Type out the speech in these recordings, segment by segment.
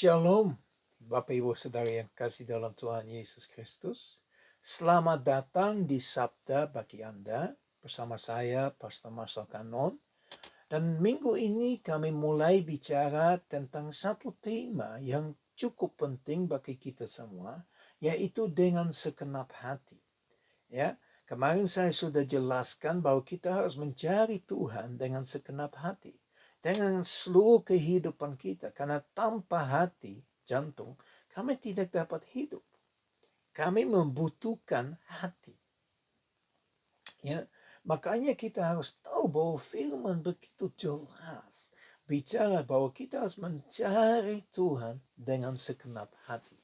Shalom, Bapak Ibu Saudara yang kasih dalam Tuhan Yesus Kristus. Selamat datang di Sabda bagi Anda bersama saya, Pastor Marcel Kanon. Dan minggu ini kami mulai bicara tentang satu tema yang cukup penting bagi kita semua, yaitu dengan segenap hati. Ya, kemarin saya sudah jelaskan bahwa kita harus mencari Tuhan dengan segenap hati. Dengan seluruh kehidupan kita. Karena tanpa hati, jantung, kami tidak dapat hidup. Kami membutuhkan hati. Ya, makanya kita harus tahu bahwa firman begitu jelas. Bicara bahwa kita harus mencari Tuhan dengan segenap hati.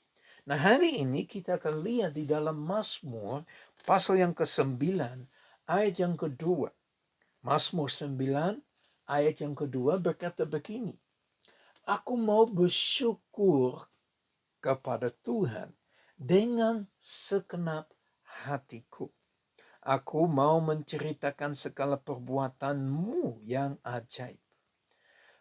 Nah, hari ini kita akan lihat di dalam Mazmur pasal yang ke-9 ayat yang kedua. Mazmur 9 ayat yang kedua berkata begini. Aku mau bersyukur kepada Tuhan dengan segenap hatiku. Aku mau menceritakan segala perbuatan-Mu yang ajaib.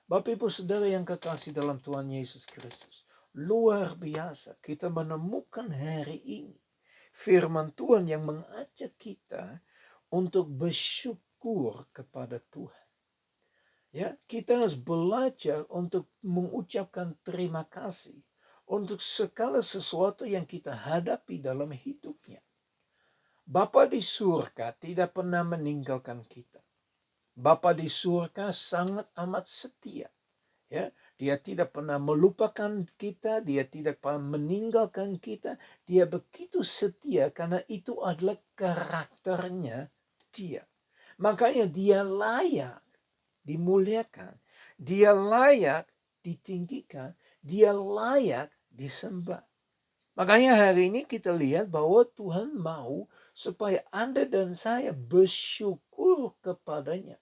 Bapak Ibu Saudara yang kekasih dalam Tuhan Yesus Kristus. Luar biasa kita menemukan hari ini firman Tuhan yang mengajak kita untuk bersyukur kepada Tuhan. Ya, kita harus belajar untuk mengucapkan terima kasih untuk segala sesuatu yang kita hadapi dalam hidupnya. Bapa di surga tidak pernah meninggalkan kita. Bapa di surga sangat amat setia. Ya, dia tidak pernah melupakan kita, dia tidak pernah meninggalkan kita. Dia begitu setia karena itu adalah karakternya dia. Makanya dia layak dimuliakan, dia layak ditinggikan, dia layak disembah. Makanya hari ini kita lihat bahwa Tuhan mau supaya Anda dan saya bersyukur kepadanya.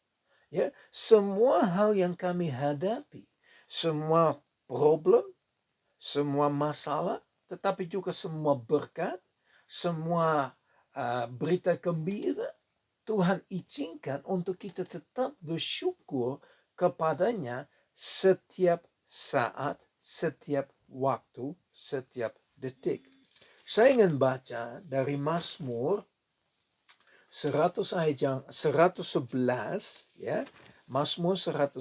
Ya, semua hal yang kami hadapi, semua problem, semua masalah, tetapi juga semua berkat, semua berita gembira, Tuhan izinkan untuk kita tetap bersyukur kepadanya setiap saat, setiap waktu, setiap detik. Saya ingin baca dari Mazmur 100 ayat yang 111, ya. Mazmur 111,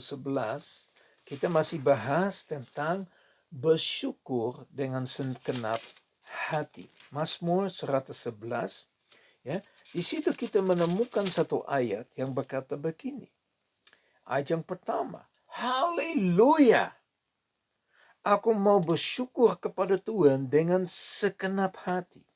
kita masih bahas tentang bersyukur dengan segenap hati. Mazmur 111, ya. Di situ kita menemukan satu ayat yang berkata begini. Ayat yang pertama, haleluya. Aku mau bersyukur kepada Tuhan dengan segenap hati.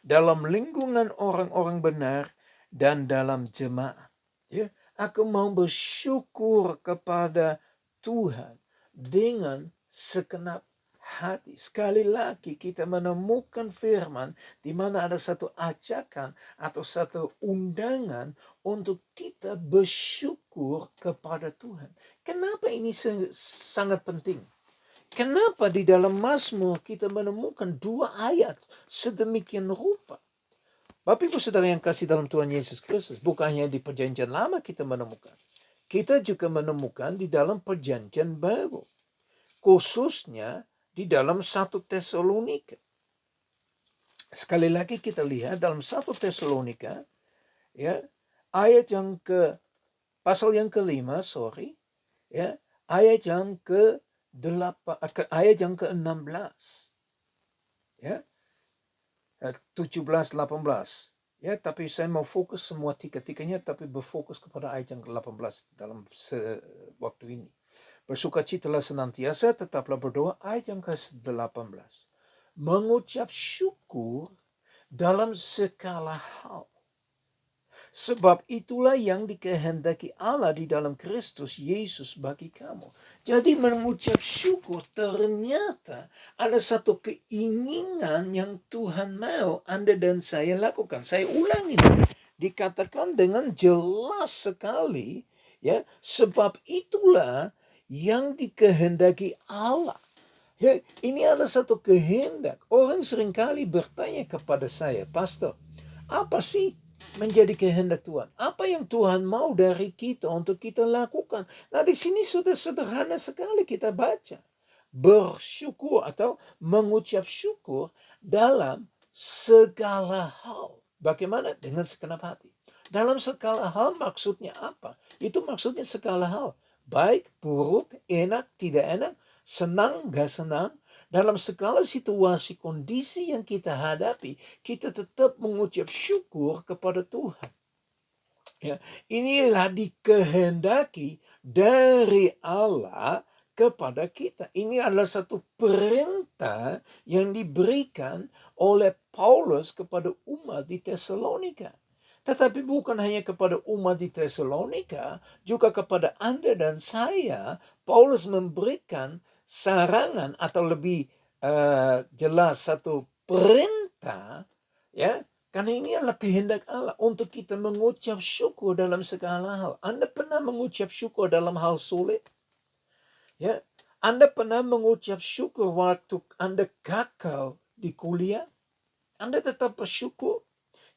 Dalam lingkungan orang-orang benar dan dalam jemaat. Ya, aku mau bersyukur kepada Tuhan dengan segenap hati. Sekali lagi kita menemukan firman di mana ada satu ajakan atau satu undangan untuk kita bersyukur kepada Tuhan. Kenapa ini sangat penting? Kenapa di dalam Mazmur kita menemukan dua ayat sedemikian rupa? Bapak Ibu Saudara yang kasih dalam Tuhan Yesus Kristus, bukan hanya di perjanjian lama kita menemukan. Kita juga menemukan di dalam perjanjian baru. Khususnya di dalam 1 Tesalonika. Sekali lagi kita lihat dalam 1 Tesalonika, ya, ayat yang pasal yang kelima, ya, ayat yang ayat yang ke-16, ya, 17, 18. Ya, tapi saya mau fokus semua tiga-tiganya, tapi berfokus kepada ayat yang ke-18 dalam waktu ini. Bersukacitalah senantiasa, tetaplah berdoa, ayat yang ke-18. Mengucap syukur dalam segala hal. Sebab itulah yang dikehendaki Allah di dalam Kristus Yesus bagi kamu. Jadi mengucap syukur ternyata ada satu keinginan yang Tuhan mau Anda dan saya lakukan. Saya ulangi, dikatakan dengan jelas sekali, ya, sebab itulah yang dikehendaki Allah. Ya, ini adalah satu kehendak. Orang seringkali bertanya kepada saya, Pastor, apa sih menjadi kehendak Tuhan? Apa yang Tuhan mau dari kita untuk kita lakukan? Nah, di sini sudah sederhana sekali kita baca. bersyukur atau mengucap syukur dalam segala hal. Bagaimana? Dengan segenap hati. Dalam segala hal maksudnya apa? Itu maksudnya segala hal. Baik, buruk, enak, tidak enak, senang, gak senang. Dalam segala situasi kondisi yang kita hadapi, kita tetap mengucap syukur kepada Tuhan. Ya, inilah dikehendaki dari Allah kepada kita. Ini adalah satu perintah yang diberikan oleh Paulus kepada umat di Tesalonika. Tetapi bukan hanya kepada umat di Tesalonika, juga kepada Anda dan saya, Paulus memberikan sarangan atau lebih jelas satu perintah, ya. Karena ini adalah kehendak Allah untuk kita mengucap syukur dalam segala hal. Anda pernah mengucap syukur dalam hal sulit? Ya, Anda pernah mengucap syukur waktu Anda gagal di kuliah? Anda tetap bersyukur?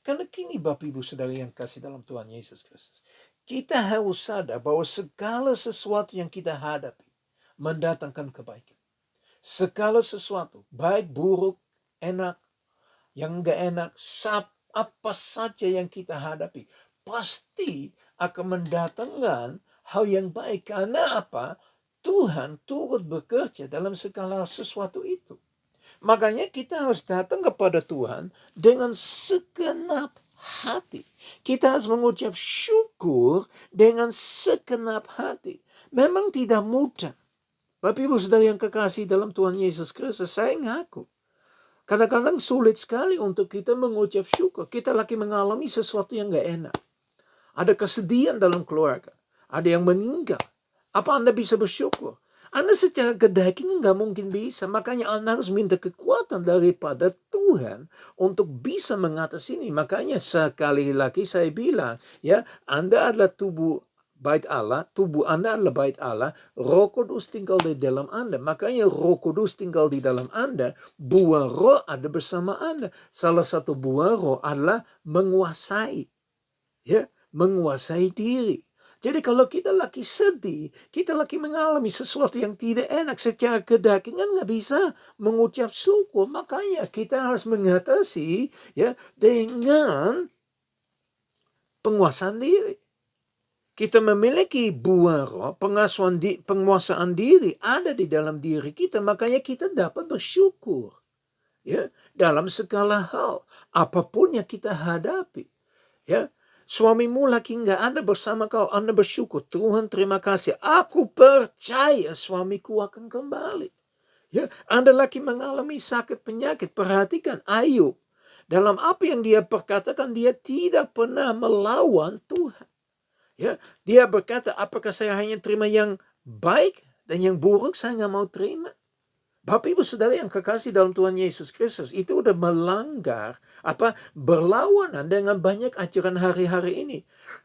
Karena kini Bapak Ibu Saudara yang kasih dalam Tuhan Yesus Kristus, kita harus sadar bahwa segala sesuatu yang kita hadapi mendatangkan kebaikan. Segala sesuatu, baik buruk, enak, yang enggak enak, apa saja yang kita hadapi, pasti akan mendatangkan hal yang baik. Karena apa? Tuhan turut bekerja dalam segala sesuatu itu. Makanya kita harus datang kepada Tuhan dengan segenap hati. Kita harus mengucap syukur dengan segenap hati. Memang tidak mudah. Bapak Ibu Saudara yang kekasih dalam Tuhan Yesus Kristus, saya ngaku. Kadang-kadang sulit sekali untuk kita mengucap syukur. Kita lagi mengalami sesuatu yang gak enak. Ada kesedihan dalam keluarga. Ada yang meninggal. Apa Anda bisa bersyukur? Anda secara kedagingan gak mungkin bisa. Makanya Anda harus minta kekuatan daripada Tuhan untuk bisa mengatasi ini. Makanya sekali lagi saya bilang, ya, Anda adalah tubuh bait Allah, tubuh Anda adalah bait Allah, Roh Kudus tinggal di dalam Anda. Makanya Roh Kudus tinggal di dalam Anda, buah roh ada bersama Anda. Salah satu buah roh adalah menguasai, ya, menguasai diri. Jadi kalau kita lagi sedih, kita lagi mengalami sesuatu yang tidak enak secara kedagingan, nggak bisa mengucap syukur. Makanya kita harus mengatasi, ya, dengan penguasaan diri. Kita memiliki buah roh, penguasaan diri ada di dalam diri kita. Makanya kita dapat bersyukur, ya, dalam segala hal. Apapun yang kita hadapi. Ya, suamimu lagi nggak ada bersama kau, Anda bersyukur. Tuhan terima kasih. Aku percaya suamiku akan kembali. Ya, Anda lagi mengalami sakit penyakit. Perhatikan Ayub. Dalam apa yang dia perkatakan, dia tidak pernah melawan Tuhan. Ya, dia berkata, apakah saya hanya terima yang baik dan yang buruk saya nggak mau terima? Bapak Ibu Saudara yang kekasih dalam Tuhan Yesus Kristus, itu udah melanggar berlawanan dengan banyak ajaran hari-hari ini.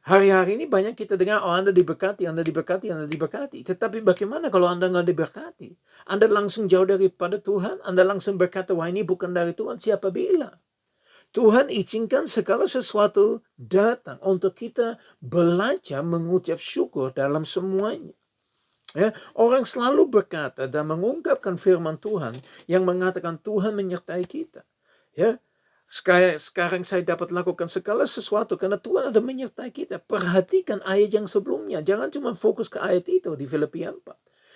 Hari-hari ini banyak kita dengar, oh Anda diberkati, Anda diberkati, Anda diberkati. Tetapi bagaimana kalau Anda nggak diberkati? Anda langsung jauh daripada Tuhan, Anda langsung berkata, wah ini bukan dari Tuhan, siapa bilang? Tuhan izinkan segala sesuatu datang untuk kita belajar mengucap syukur dalam semuanya. Ya, orang selalu berkata dan mengungkapkan firman Tuhan yang mengatakan Tuhan menyertai kita. Ya, sekarang saya dapat lakukan segala sesuatu karena Tuhan ada menyertai kita. Perhatikan ayat yang sebelumnya. Jangan cuma fokus ke ayat itu di Filipi 4.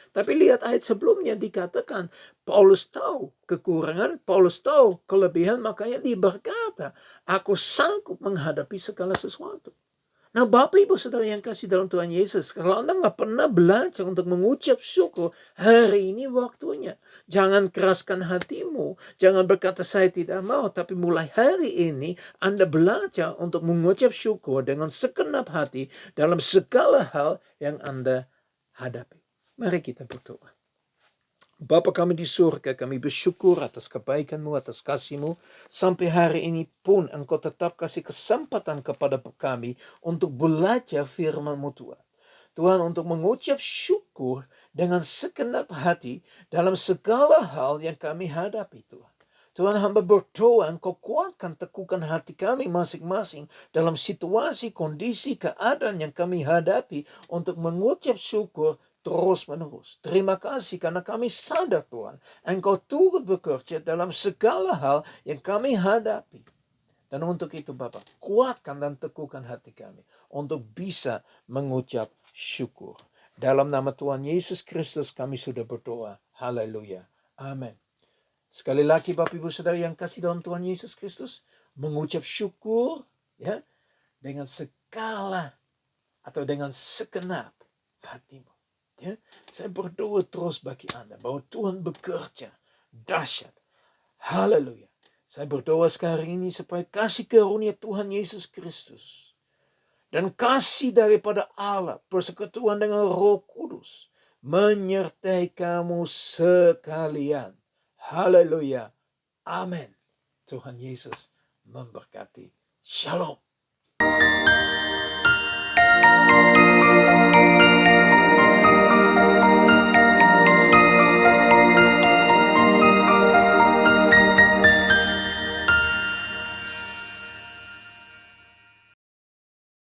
Tapi lihat ayat sebelumnya dikatakan Paulus tahu kekurangan, Paulus tahu kelebihan, makanya dia berkata, aku sanggup menghadapi segala sesuatu. Nah Bapak Ibu Saudara yang kasih dalam Tuhan Yesus, kalau Anda nggak pernah belajar untuk mengucap syukur, hari ini waktunya. Jangan keraskan hatimu, jangan berkata saya tidak mau, tapi mulai hari ini Anda belajar untuk mengucap syukur dengan segenap hati dalam segala hal yang Anda hadapi. Mari kita berdoa. Bapa kami di surga, kami bersyukur atas kebaikan-Mu, atas kasih-Mu. Sampai hari ini pun Engkau tetap kasih kesempatan kepada kami untuk belajar firman-Mu Tuhan. Tuhan, untuk mengucap syukur dengan segenap hati dalam segala hal yang kami hadapi Tuhan. Tuhan, hamba berdoa Engkau kuatkan, teguhkan hati kami masing-masing dalam situasi, kondisi, keadaan yang kami hadapi untuk mengucap syukur terus-menerus. Terima kasih karena kami sadar Tuhan, Engkau turut bekerja dalam segala hal yang kami hadapi. Dan untuk itu Bapak, kuatkan dan teguhkan hati kami untuk bisa mengucap syukur. Dalam nama Tuhan Yesus Kristus kami sudah berdoa. Haleluya. Amin. Sekali lagi Bapak Ibu Saudara yang kasih dalam Tuhan Yesus Kristus, mengucap syukur ya dengan segala atau dengan segenap hatimu. Ya, saya berdoa terus bagi Anda bahwa Tuhan bekerja dahsyat. Haleluya. Saya berdoa sekarang ini supaya kasih karunia Tuhan Yesus Kristus dan kasih daripada Allah persekutuan dengan Roh Kudus menyertai kamu sekalian. Haleluya. Amin. Tuhan Yesus memberkati. Shalom.